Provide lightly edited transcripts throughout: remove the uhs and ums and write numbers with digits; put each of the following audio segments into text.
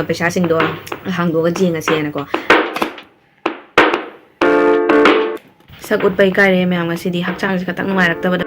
ꯄꯩꯁꯥꯁꯤꯡꯗꯣ ꯍꯥꯡꯗꯣꯛꯑꯒ ꯌꯦꯡꯉꯁꯦꯅꯀꯣ ꯁꯛ ꯎꯠꯄ ꯏꯀꯥꯏꯔꯦ ꯃꯌꯥꯝ ꯉꯁꯤꯗꯤ ꯍꯛꯆꯥꯡꯁꯦ ꯈꯤꯇꯪ ꯅꯨꯡꯉꯥꯏꯔꯛꯇꯕꯗ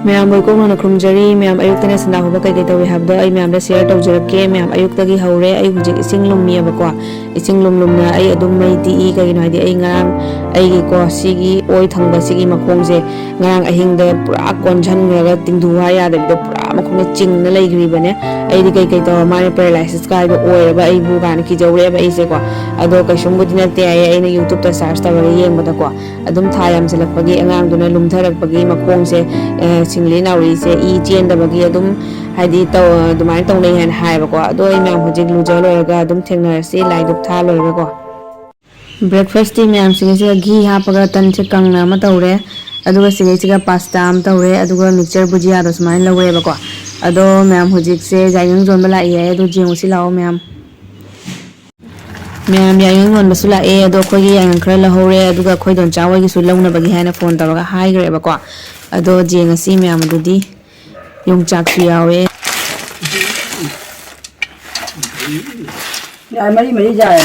ꯃꯌꯥꯝ ꯀꯣꯛꯅ ꯈꯨꯔꯨꯝꯖꯔꯤ ꯃꯌꯥꯝ ꯑꯌꯨꯛꯇꯅ ꯁꯟꯗꯥ ꯀꯩ ꯇꯧꯏ ꯍꯥꯏꯕꯗꯣ ꯑꯩ ꯃꯌꯥꯝꯗ ꯁꯦꯌꯔ ꯇꯧꯖꯔꯛꯀꯦ ꯃꯌꯥꯝ ꯑꯌꯨꯛꯇꯒꯤ ꯍꯧꯔꯦ ꯑꯩ ꯍꯧꯖꯤꯛ ꯏꯁꯤꯡ ꯂꯨꯝꯃꯤꯌꯦꯕꯀꯣ ꯏꯁꯤꯡ ꯂꯨꯝꯅ ꯑꯩ ꯑꯗꯨꯝ ꯃꯩ ꯇꯤꯛꯏ ꯀꯩꯒꯤꯅꯣ ꯍꯥꯏꯗꯤ ꯑꯩ ꯉꯔꯥꯡ ꯑꯩꯒꯤꯀꯣ ꯁꯤꯒꯤ ꯑꯣꯏ ꯊꯪꯕ ꯁꯤꯒꯤ ꯃꯈꯣꯡꯁꯦ ꯉꯔꯥꯡ ꯑꯍꯤꯡꯗ ꯄꯨꯔꯥ ꯀꯣꯟꯁꯤꯟꯈ꯭ꯔꯒ ꯇꯤꯡꯊꯨ ꯍꯥꯏ ꯌꯥꯗꯕꯤꯗ ꯄꯨꯔꯥ ꯃꯈꯣꯡꯗ ꯆꯤꯡꯅ ꯂꯩꯈ꯭ꯔꯤꯕꯅꯦ ꯑꯩꯗꯤ ꯀꯩ ꯇꯧꯔ ꯃꯥꯅ ꯄꯦꯔꯥꯂꯥꯏꯁꯤꯁ ꯀꯥꯏꯗꯣ ꯑꯣꯏꯔꯕ ꯑꯩꯕꯨ ꯀꯥꯏꯅ ꯀꯤꯖꯧꯔꯦꯕ ꯑꯩꯁꯦꯀꯣ ꯑꯗꯣ ꯀꯩꯁꯨꯝꯕꯨꯗꯤ ꯅꯠꯇꯦ ꯍꯥꯏꯌꯦ ꯑꯩꯅ ꯌꯨꯇ꯭ꯌꯨꯕꯇ ꯁꯥꯔꯆ ꯇꯧꯔꯒ ꯌꯦꯡꯕꯗꯀꯣ ꯑꯗꯨꯝ ꯊꯥ ꯌꯥꯝꯁꯤꯜꯂꯛꯄꯒꯤ ꯑꯉꯥꯡꯗꯨꯅ ꯂꯨꯝꯊꯔꯛꯄꯒꯤ ꯃꯈꯣꯡꯁꯦ ꯁꯤꯡꯂꯤ ꯅꯥꯎꯔꯤꯁꯦ ꯏ ꯆꯦꯟꯗꯕꯒꯤ ꯑꯗꯨꯝ ꯍꯥꯏꯗꯤ ꯑꯗꯨꯃꯥꯏꯅ ꯇꯧꯅꯩ ꯍꯥꯏꯅ ꯍꯥꯏꯌꯦꯕꯀꯣ ꯑꯗꯣ ꯑꯩ ꯃꯌꯥꯝ ꯍꯧꯖꯤꯛ ꯂꯨꯖ ꯂꯣꯏꯔꯒ ꯑꯗꯨꯝ ꯊꯦꯡꯅꯔꯁꯤ ꯂꯥꯏ ꯗꯨꯛ ꯊꯥ ꯂꯣꯏꯔꯒꯀꯣ ꯕ꯭ꯔꯦꯛꯐꯥꯁꯇꯤ ꯃꯌꯥꯝꯁꯤꯡꯁꯤꯒ ꯘꯤ ꯍꯥꯞꯄꯒ ꯇꯟꯁꯦ ꯀꯪꯅ ꯑꯃ ꯇꯧꯔꯦ ꯑꯗꯨꯒ ꯁꯤꯒꯩꯁꯤꯒ ꯄꯥꯁꯇꯥ ꯑꯃ ꯇꯧꯔꯦ ꯑꯗꯨꯒ ꯃꯤꯛꯆꯔ ꯕꯨꯖꯤꯌꯥꯗꯣ ꯁꯨꯃꯥꯏꯅ ꯂꯧꯔꯦꯕꯀꯣ ꯑꯗꯣ ꯃꯌꯥꯝ ꯍꯧꯖꯤꯛꯁꯦ ꯌꯥꯏꯉꯪ ꯌꯣꯟꯕ ꯂꯥꯛꯏ ꯑꯗꯣ ꯌꯦꯡꯉꯨꯁꯤ ꯂꯥꯛꯑꯣ ꯃꯌꯥꯝ ꯌꯥꯏꯉꯪ ꯌꯣꯟꯕꯁꯨ ꯂꯥꯛꯑꯦ ꯑꯗꯣ ꯑꯩꯈꯣꯏꯒꯤ ꯌꯥꯏꯉꯪ ꯈꯔ ꯂꯧꯍꯧꯔꯦ ꯑꯗꯨꯒ ꯑꯩꯈꯣꯏ ꯗꯣꯟꯆꯥ ꯍꯣꯏꯒꯤꯁꯨ ꯂꯧꯅꯕꯒꯤ ꯍꯥꯏꯅ ꯐꯣꯟ ꯇꯧꯔꯒ ꯍꯥꯏꯈ꯭ꯔꯦꯕꯀꯣ ꯑꯗꯣ ꯌꯦꯡꯉꯁꯤ ꯃꯌꯥꯝ ꯑꯗꯨꯗꯤ ꯌꯣꯡꯆꯥꯛꯁꯨ ꯌꯥꯎꯋꯦ ꯃꯔꯤ ꯃꯔꯤ ꯌꯥꯏ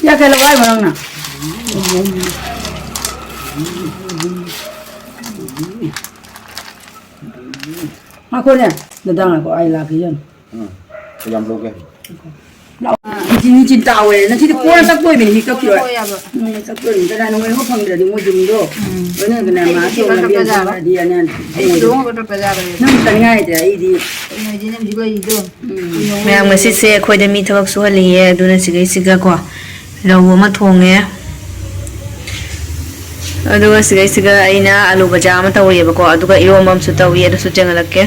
ꯌꯥ ꯀꯩ ꯂꯧ ꯍꯥꯏꯕ ꯅꯪꯅ ꯉꯥꯏꯈꯣꯅꯦ ꯗꯗꯥ ꯉꯥꯏꯈꯣ ꯑꯩ ꯂꯥꯛꯈꯤ ꯌꯥꯝ ꯂꯧꯒꯦ ꯆꯤꯟ ꯇꯥꯎꯋꯦ ꯅꯁꯤꯗꯤ ꯀꯣꯟꯅ ꯆꯠꯇꯣꯏꯕꯅꯤ ꯃꯤ ꯀꯛꯈꯤꯔꯣꯏ ꯆꯠꯇꯣꯏꯅꯤ ꯀꯅꯥ ꯅꯣꯡꯃꯩ ꯐꯪꯗ꯭ꯔꯗꯤ ꯃꯣꯏ ꯌꯨꯝꯗꯣ ꯂꯣꯏꯅ ꯃꯥ ꯇꯧꯅꯗꯤ ꯅꯪ ꯆꯠꯅꯤꯡꯉꯥꯏꯗꯤ ꯑꯩꯗꯤ ꯃꯌꯥꯝ ꯉꯁꯤꯁꯦ ꯑꯩꯈꯣꯏꯗ ꯃꯤ ꯊꯕꯛ ꯁꯨꯍꯜꯂꯤꯌꯦ ꯑꯗꯨꯅ ꯁꯤꯒꯩꯁꯤꯒꯀꯣ ꯔꯧ ꯑꯃ ꯊꯣꯡꯉꯦ ꯑꯗꯨꯒ ꯁꯤꯒꯩꯁꯤꯒ ꯑꯩꯅ ꯑꯂꯨ ꯕꯖꯥ ꯑꯃ ꯇꯧꯔꯤꯑꯕꯀꯣ ꯑꯗꯨꯒ ꯏꯔꯣꯝꯕ ꯑꯃꯁꯨ ꯇꯧꯏ ꯑꯗꯨꯁꯨ ꯆꯦꯡꯍꯜꯂꯛꯀꯦ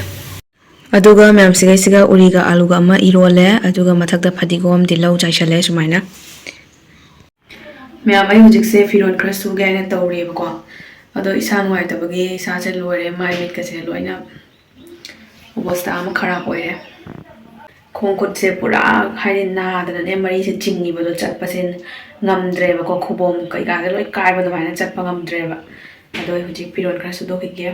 ꯑꯗꯨꯒ ꯃꯌꯥꯝ ꯁꯤꯒꯩꯁꯤꯒ ꯎꯔꯤꯒ ꯑꯂꯨꯒ ꯑꯃ ꯏꯔꯣꯜꯂꯦ ꯑꯗꯨꯒ ꯃꯊꯛꯇ ꯐꯗꯤꯒꯣꯝ ꯇꯤꯜꯍꯧ ꯆꯥꯏꯁꯜꯂꯦ ꯁꯨꯃꯥꯏꯅ ꯃꯌꯥꯝ ꯑꯩ ꯍꯧꯖꯤꯛꯁꯦ ꯐꯤꯔꯣꯜ ꯈꯔ ꯁꯨꯒꯦ ꯍꯥꯏꯅ ꯇꯧꯔꯤꯑꯕꯀꯣ ꯑꯗꯣ ꯏꯁꯥ ꯅꯨꯡꯉꯥꯏꯇꯕꯒꯤ ꯏꯁꯥꯁꯦ ꯂꯣꯏꯔꯦ ꯃꯥꯏ ꯃꯤꯠꯀꯁꯦ ꯂꯣꯏꯅ ꯑꯣꯕꯁꯇꯥ ꯑꯃ ꯈꯔꯥꯞ ꯑꯣꯏꯔꯦ ꯈꯣꯡ ꯈꯨꯠꯁꯦ ꯄꯨꯔꯥ ꯍꯥꯏꯗꯤ ꯅꯥꯗꯅꯅꯦ ꯃꯔꯤꯁꯦ ꯆꯤꯡꯉꯤꯕꯗꯣ ꯆꯠꯄꯁꯦ ꯉꯝꯗ꯭ꯔꯦꯕꯀꯣ ꯈꯨꯕꯣꯝ ꯀꯩꯀꯥꯁꯦ ꯂꯣꯏ ꯀꯥꯏꯕ ꯑꯗꯨꯃꯥꯏꯅ ꯆꯠꯄ ꯉꯝꯗ꯭ꯔꯦꯕ ꯑꯗꯣ ꯑꯩ ꯍꯧꯖꯤꯛ ꯐꯤꯔꯣꯜ ꯈꯔ ꯁꯨꯗꯣꯛꯈꯤꯒꯦ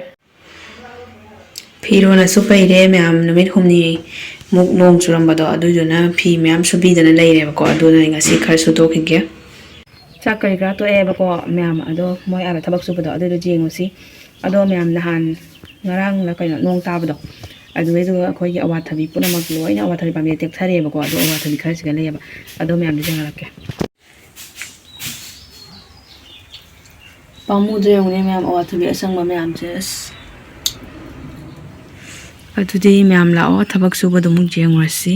ꯐꯤꯔꯣꯜꯁꯨ ꯄꯩꯔꯦ ꯃꯌꯥꯝ ꯅꯨꯃꯤꯠ ꯍꯨꯝꯅꯤꯃꯨꯛ ꯅꯣꯡ ꯆꯨꯔꯝꯕꯗꯣ ꯑꯗꯨꯗꯨꯅ ꯐꯤ ꯃꯌꯥꯝ ꯁꯨꯕꯤꯗꯅ ꯂꯩꯔꯦꯕꯀꯣ ꯑꯗꯨꯅ ꯑꯩ ꯉꯁꯤ ꯈꯔ ꯁꯨꯗꯣꯛꯈꯤꯒꯦ ꯆꯥꯛ ꯀꯔꯤ ꯀꯔꯥ ꯇꯣꯛꯑꯦꯕꯀꯣ ꯃꯌꯥꯝ ꯑꯗꯣ ꯃꯣꯏ ꯑꯥꯗ ꯊꯕꯛ ꯁꯨꯕꯗꯣ ꯑꯗꯨꯗꯣ ꯌꯦꯡꯉꯨꯁꯤ ꯑꯗꯣ ꯃꯌꯥꯝ ꯅꯍꯥꯟ ꯉꯔꯥꯡꯅ ꯀꯩꯅꯣ ꯅꯣꯡ ꯇꯥꯕꯗꯣ ꯑꯗꯨꯗꯩꯗꯨꯒ ꯑꯩꯈꯣꯏꯒꯤ ꯑꯋꯥꯊꯕꯤ ꯄꯨꯝꯅꯃꯛ ꯂꯣꯏꯅ ꯑꯋꯥꯊꯕꯤ ꯄꯥꯝꯕꯤ ꯇꯦꯛꯊꯔꯦꯕꯀꯣ ꯑꯗꯣ ꯑꯋꯥꯊꯕꯤ ꯈꯔꯁꯤꯒ ꯂꯩꯌꯦꯕ ꯑꯗꯣ ꯃꯌꯥꯝꯗꯤ ꯌꯦꯡꯍꯜꯂꯛꯀꯦ ꯄꯥꯝꯃꯨꯗ꯭ꯔꯦ ꯌꯦꯡꯉꯨꯅꯦ ꯃꯌꯥꯝ ꯑꯋꯥꯊꯕꯤ ꯑꯁꯪꯕ ꯃꯌꯥꯝꯁꯦ ꯑꯁ ꯑꯗꯨꯗꯤ ꯃꯌꯥꯝ ꯂꯥꯛꯑꯣ ꯊꯕꯛ ꯁꯨꯕꯗꯣ ꯑꯃꯨꯛ ꯌꯦꯡꯉꯨꯔꯁꯤ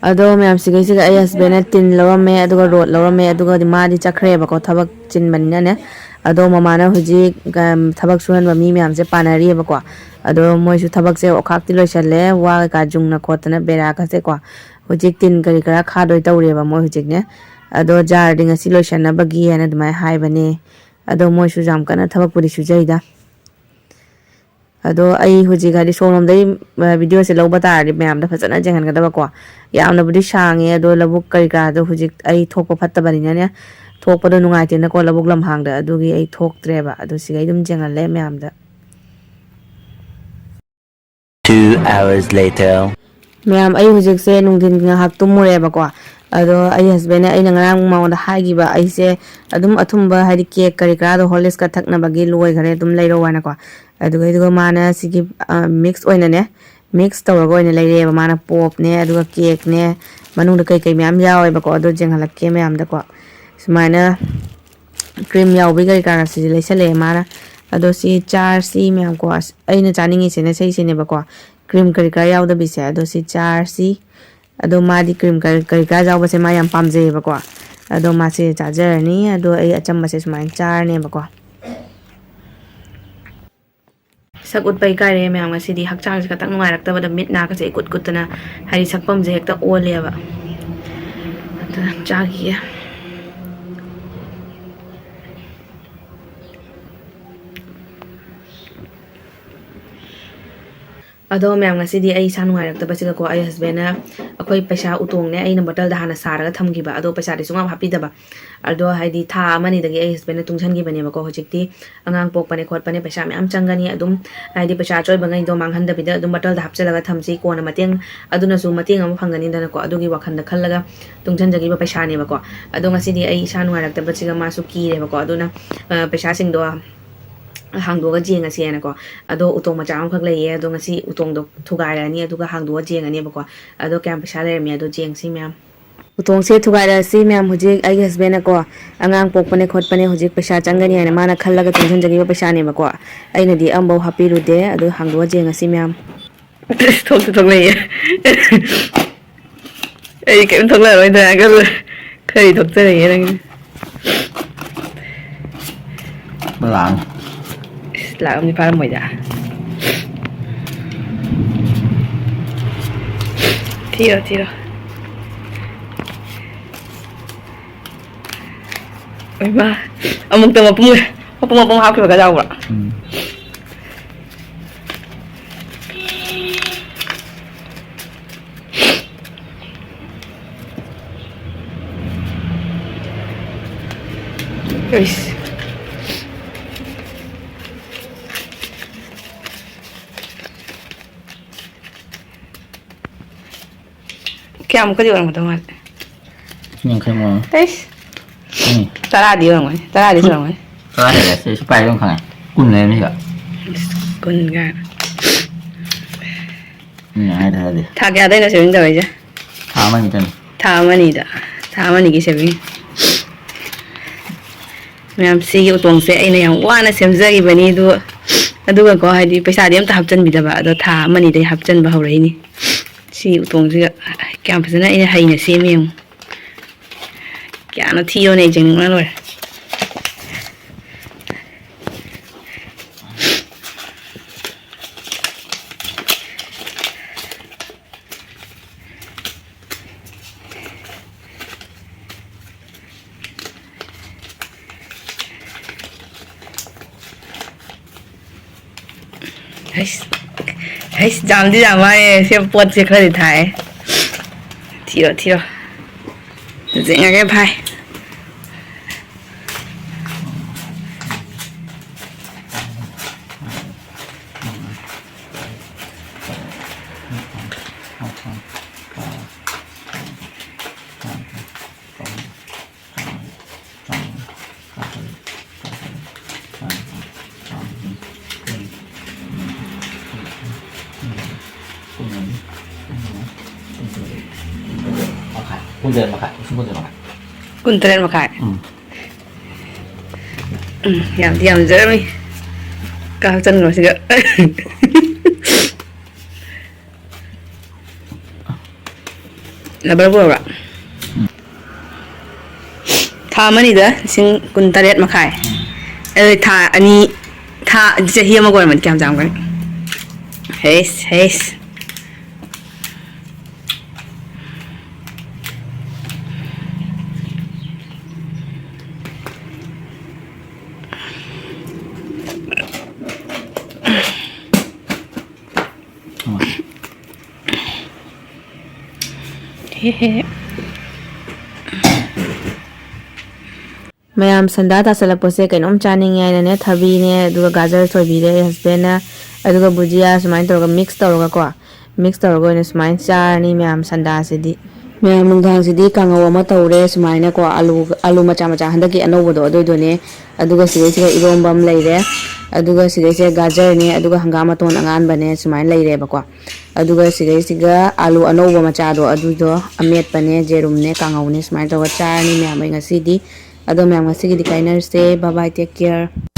ꯑꯗꯣ ꯃꯌꯥꯝ ꯁꯤꯒꯩꯁꯤꯒ ꯑꯩ ꯍꯁꯕꯦꯟꯅ ꯇꯤꯟ ꯂꯧꯔꯝꯃꯦ ꯑꯗꯨꯒ ꯔꯣꯠ ꯂꯧꯔꯝꯃꯦ ꯑꯗꯨꯒ ꯃꯥꯗꯤ ꯆꯠꯈ꯭ꯔꯦꯕꯀꯣ ꯊꯕꯛ ꯆꯤꯟꯕꯅꯤꯅꯅꯦ ꯑꯗꯣ ꯃꯃꯥꯅ ꯍꯧꯖꯤꯛ ꯊꯕꯛ ꯁꯨꯍꯟꯕ ꯃꯤ ꯃꯌꯥꯝꯁꯦ ꯄꯥꯅꯔꯤꯑꯕꯀꯣ ꯑꯗꯣ ꯃꯣꯏꯁꯨ ꯊꯕꯛꯁꯦ ꯑꯣꯈꯥꯛꯇꯤ ꯂꯣꯏꯁꯜꯂꯦ ꯋꯥ ꯀꯩꯀꯥ ꯖꯨꯡꯅ ꯈꯣꯠꯇꯅ ꯕꯦꯔꯥꯒꯁꯦꯀꯣ ꯍꯧꯖꯤꯛ ꯇꯤꯟ ꯀꯔꯤ ꯀꯔꯥ ꯈꯥꯗꯣꯏ ꯇꯧꯔꯦꯕ ꯃꯣꯏ ꯍꯧꯖꯤꯛꯅꯦ ꯑꯗꯣ ꯖꯥꯔꯗꯤ ꯉꯁꯤ ꯂꯣꯏꯁꯟꯅꯕꯒꯤ ꯍꯥꯏꯅ ꯑꯗꯨꯃꯥꯏꯅ ꯍꯥꯏꯕꯅꯦ ꯑꯗꯣ ꯃꯣꯏꯁꯨ ꯌꯥꯝ ꯀꯟꯅ ꯊꯕꯛꯄꯨꯗꯤ ꯁꯨꯖꯩꯗ ꯑꯗꯣ ꯑꯩ ꯍꯧꯖꯤꯛ ꯍꯥꯏꯗꯤ ꯁꯣꯝꯂꯣꯝꯗꯩ ꯚꯤꯗꯤꯑꯣꯁꯦ ꯂꯧꯕ ꯇꯥꯔꯗꯤ ꯃꯌꯥꯝꯗ ꯐꯖꯅ ꯌꯦꯡꯍꯟꯒꯗꯕꯀꯣ ꯌꯥꯝꯅꯕꯨꯗꯤ ꯁꯥꯡꯉꯦ ꯑꯗꯣ ꯂꯧꯕꯨꯛ ꯀꯔꯤ ꯀꯔꯥꯗꯣ ꯍꯧꯖꯤꯛ ꯑꯩ ꯊꯣꯛꯄ ꯐꯠꯇꯕꯅꯤꯅꯅꯦ ꯊꯣꯛꯄꯗꯣ ꯅꯨꯡꯉꯥꯏꯇꯦꯅꯀꯣ ꯂꯧꯕꯨꯛ ꯂꯝꯍꯥꯡꯗ ꯑꯗꯨꯒꯤ ꯑꯩ ꯊꯣꯛꯇ꯭ꯔꯦꯕ ꯑꯗꯨ ꯁꯤꯒꯩ ꯑꯗꯨꯝ ꯌꯦꯡꯍꯜꯂꯦ ꯃꯌꯥꯝꯗ 2 hours later ꯃꯌꯥꯝ ꯑꯩ ꯍꯧꯖꯤꯛꯁꯦ ꯅꯨꯡꯊꯤꯟ ꯉꯥꯏꯍꯥꯛ ꯇꯨꯝꯃꯨꯔꯦꯕꯀꯣ ꯑꯗꯣ ꯑꯩ ꯍꯁꯕꯦꯟꯅ ꯑꯩꯅ ꯉꯔꯥꯡ ꯃꯉꯣꯟꯗ ꯍꯥꯏꯈꯤꯕ ꯑꯩꯁꯦ ꯑꯗꯨꯝ ꯑꯊꯨꯝꯕ ꯍꯥꯏꯗꯤ ꯀꯦꯛ ꯀꯔꯤ ꯀꯔꯥꯗꯣ ꯍꯣꯔꯂꯤꯛꯁꯀ ꯊꯛꯅꯕꯒꯤ ꯂꯣꯏꯈꯔꯦ ꯑꯗꯨꯝ ꯂꯩꯔꯧ ꯍꯥꯏꯅꯀꯣ ꯑꯗꯨꯒ ꯃꯥꯅ ꯁꯤꯒꯤ ꯃꯤꯛꯁ ꯑꯣꯏꯅꯅꯦ ꯃꯤꯛꯁ ꯇꯧꯔꯒ ꯑꯣꯏꯅ ꯂꯩꯔꯛꯑꯦꯕ ꯃꯥꯅ ꯄꯣꯞꯅꯦ ꯑꯗꯨꯒ ꯀꯦꯛꯅꯦ ꯃꯅꯨꯡꯗ ꯀꯩꯀꯩ ꯃꯌꯥꯝ ꯌꯥꯎꯋꯦꯕꯀꯣ ꯑꯗꯣ ꯌꯦꯡꯍꯜꯂꯛꯀꯦ ꯃꯌꯥꯝꯗꯀꯣ ꯁꯨꯃꯥꯏꯅ ꯀ꯭ꯔꯤꯝ ꯌꯥꯎꯕꯤ ꯀꯔꯤ ꯀꯥꯔꯥ ꯁꯤꯁꯦ ꯂꯩꯁꯜꯂꯛꯑꯦ ꯃꯥꯅ ꯑꯗꯣ ꯁꯤ ꯆꯥꯔꯁꯤ ꯃꯌꯥꯝꯀꯣ ꯑꯩꯅ ꯆꯥꯅꯤꯡꯉꯤꯁꯤꯅ ꯁꯤꯁꯤꯅꯦꯕꯀꯣ ꯀ꯭ꯔꯤꯝ ꯀꯔꯤ ꯀꯔꯥ ꯌꯥꯎꯗꯕꯤꯁꯦ ꯑꯗꯣ ꯁꯤ ꯆꯥꯔꯁꯤ ꯑꯗꯣ ꯃꯥꯗꯤ ꯀ꯭ꯔꯤꯝ ꯀꯔꯤ ꯀꯔꯥ ꯌꯥꯎꯕꯁꯦ ꯃꯥ ꯌꯥꯝ ꯄꯥꯝꯖꯩꯌꯦꯕꯀꯣ ꯑꯗꯣ ꯃꯥꯁꯦ ꯆꯥꯖꯔꯅꯤ ꯑꯗꯣ ꯑꯩ ꯑꯆꯝꯕꯁꯦ ꯁꯨꯃꯥꯏꯅ ꯆꯥꯔꯅꯦꯕꯀꯣ ꯁꯛ ꯎꯠꯄ ꯏꯀꯥꯏꯔꯦ ꯃꯌꯥꯝ ꯉꯁꯤꯗꯤ ꯍꯛꯆꯥꯡꯁꯦ ꯈꯤꯇꯪ ꯅꯨꯡꯉꯥꯏꯔꯛꯇꯕꯗ ꯃꯤꯠ ꯅꯥꯒꯁꯦ ꯏꯀꯨꯠ ꯀꯨꯠꯇꯅ ꯍꯥꯏꯗꯤ ꯁꯛꯐꯝꯁꯦ ꯍꯦꯛꯇ ꯑꯣꯜꯂꯦꯕ ꯑꯗꯨꯅ ꯆꯥꯈꯤꯒꯦ ꯑꯗꯣ ꯃꯌꯥꯝ ꯉꯁꯤꯗꯤ ꯑꯩ ꯏꯁꯥ ꯅꯨꯡꯉꯥꯏꯔꯛꯇꯕꯁꯤꯗꯀꯣ ꯑꯩ ꯍꯁꯕꯦꯟꯅ ꯑꯩꯈꯣꯏ ꯄꯩꯁꯥ ꯎꯇꯣꯡꯅꯦ ꯑꯩꯅ ꯕꯣꯇꯜꯗ ꯍꯥꯟꯅ ꯁꯥꯔꯒ ꯊꯝꯈꯤꯕ ꯑꯗꯣ ꯄꯩꯁꯥꯗꯤ ꯁꯨꯡꯍꯥꯞ ꯍꯥꯞꯄꯤꯗꯕ ꯑꯗꯣ ꯍꯥꯏꯗꯤ ꯊꯥ ꯑꯃꯅꯤꯗꯒꯤ ꯑꯩ ꯍꯁꯕꯦꯟꯅ ꯇꯨꯡꯁꯟꯈꯤꯕꯅꯦꯕꯀꯣ ꯍꯧꯖꯤꯛꯇꯤ ꯑꯉꯥꯡ ꯄꯣꯛꯄꯅꯦ ꯈꯣꯠꯄꯅꯦ ꯄꯩꯁꯥ ꯃꯌꯥꯝ ꯆꯪꯒꯅꯤ ꯑꯗꯨꯝ ꯍꯥꯏꯗꯤ ꯄꯩꯁꯥ ꯑꯆꯣꯏꯕꯉꯩꯗꯣ ꯃꯥꯡꯍꯟꯗꯕꯤꯗ ꯑꯗꯨꯝ ꯕꯣꯇꯜꯗ ꯍꯥꯞꯆꯤꯜꯂꯒ ꯊꯝꯁꯤ ꯀꯣꯟꯅ ꯑꯗꯨꯅꯁꯨ ꯃꯇꯦꯡ ꯑꯃ ꯐꯪꯒꯅꯤꯗꯅꯀꯣ ꯑꯗꯨꯒꯤ ꯋꯥꯈꯜꯗ ꯈꯜꯂꯒ ꯇꯨꯡꯁꯤꯟꯖꯈꯤꯕ ꯄꯩꯁꯥꯅꯦꯕꯀꯣ ꯑꯗꯣ ꯉꯁꯤꯗꯤ ꯑꯩ ꯏꯁꯥ ꯅꯨꯡꯉꯥꯏꯔꯛꯇꯕꯁꯤꯒ ꯃꯥꯁꯨ ꯀꯤꯔꯦꯕꯀോ ꯑꯗꯨꯅ ꯄꯩꯁꯥꯁꯤꯡꯗꯣ ꯍꯥꯡꯗꯣꯛꯑꯒ ꯖꯦꯡꯉꯁꯦꯅꯀꯣ ꯑꯗꯣ ꯎꯇꯣꯡ ꯃꯆꯥ ꯑꯃꯈꯛ ꯂꯩꯌꯦ ꯑꯗꯣ ꯉꯁꯤ ꯎꯇꯣꯡꯗꯣ ꯊꯨꯒꯥꯏꯔꯅꯤ ꯑꯗꯨꯒ ꯍꯥꯡꯗꯣꯛꯑ ꯖꯦꯡꯉꯅꯦꯕꯀꯣ ꯑꯗꯣ ꯀꯌꯥꯝ ꯄꯩꯁꯥ ꯂꯩꯔꯝꯃꯤ ꯑꯗꯣ ꯖꯦꯡꯁꯤ ꯃꯌꯥꯝ ꯎꯇꯣꯡꯁꯦ ꯊꯨꯒꯥꯏꯔꯛꯑꯁꯤ ꯃꯌꯥꯝ ꯍꯧꯖꯤꯛ ꯑꯩꯒꯤ ꯍꯁꯕꯦꯟꯅꯀꯣ ꯑꯉꯥꯡ ꯄꯣꯛꯄꯅꯦ ꯈꯣꯠꯄꯅꯦ ꯍꯧꯖꯤꯛ ꯄꯩꯁꯥ ꯆꯪꯒꯅꯤ ꯍꯥꯏꯅ ꯃꯥꯅ ꯈꯜꯂꯒ ꯇꯨꯡꯁꯤꯟꯖꯈꯤꯕ ꯄꯩꯁꯥꯅꯦꯕꯀꯣ ꯑꯩꯅꯗꯤ ꯑꯃꯐꯥꯎ ꯍꯥꯞꯄꯤꯔꯨꯗꯦ ꯑꯗꯨ ꯍꯥꯡꯗꯣꯛꯑ ꯖꯦꯡꯉꯁꯤ ꯃꯌꯥꯝ ꯊꯣꯛꯁꯨ ꯊꯣꯛꯂꯛꯏꯌꯦ ꯑꯩ ꯀꯔꯤꯝ ꯊꯣꯛꯂꯛꯑꯔꯣꯏꯗ꯭ꯔꯥ ꯈꯔꯤ ꯊꯣꯛꯆꯔꯛꯏꯌꯦ ꯅꯪ Lang. ꯂꯥꯛꯑꯝꯅꯤ ꯐꯥꯔꯝꯃꯣꯏꯗ Tiro. Ôi ba, một tầng một học rồi cả đâu ạ? Ui. Kaya mo ka di orang matawag. Nhưng không mà. Hey. Tara di orang man. Tara di orang man. Có thể là sẽ bay luôn khẳng cun lên đi ạ. Cun ga. Ai đây đi. Tha kaya đây nó sẽ đâu vậy chứ? Thả mấy chân. Tha mani da. Tha mani cái sẽ Ma'am si utong se ai na yang wana semjagi bani du aduga ko haidi paisa di am ta hapchan bidaba ado tha mani dai hapchan ba haurai ni si utong se kyam phasana ina haina semiyang kya na thiyo ne jeng na loi Hãy giảm đi giảm ai xem buồn sẽ khơi thái thiểu dễ nghe cái bài Cun lên mà khải, cun lên mà khải. Cun lên mà khải. Giảm dễ mi. Cao chân rồi kìa. Là bao nhiêu ạ? Tha mấy đó, xin cun taret mà khải. Tha ani tha chỉ hiếm mà gọi mình kéo giảm cái. Hey. Mayam sanda ta salapose kainom chaninge ne thabi ne aduga gajar soibi re husband na aduga bujia sumain torga mix torga ko mix torga ne sumain charni mayam sanda sidi mayam nungdang sidi kangaw ama tawre sumaina ko alu macha handaki anobo do ne aduga siga irombam leire aduga siga gajar ne aduga hangama ton angan bane sumain leire ba ko aduga siga alu anobo macha do adudo amet bane jerum ne kangaw ne sumain torga charni mayam ngasidi Ado ma'am, sige di kainer say bye bye, take care.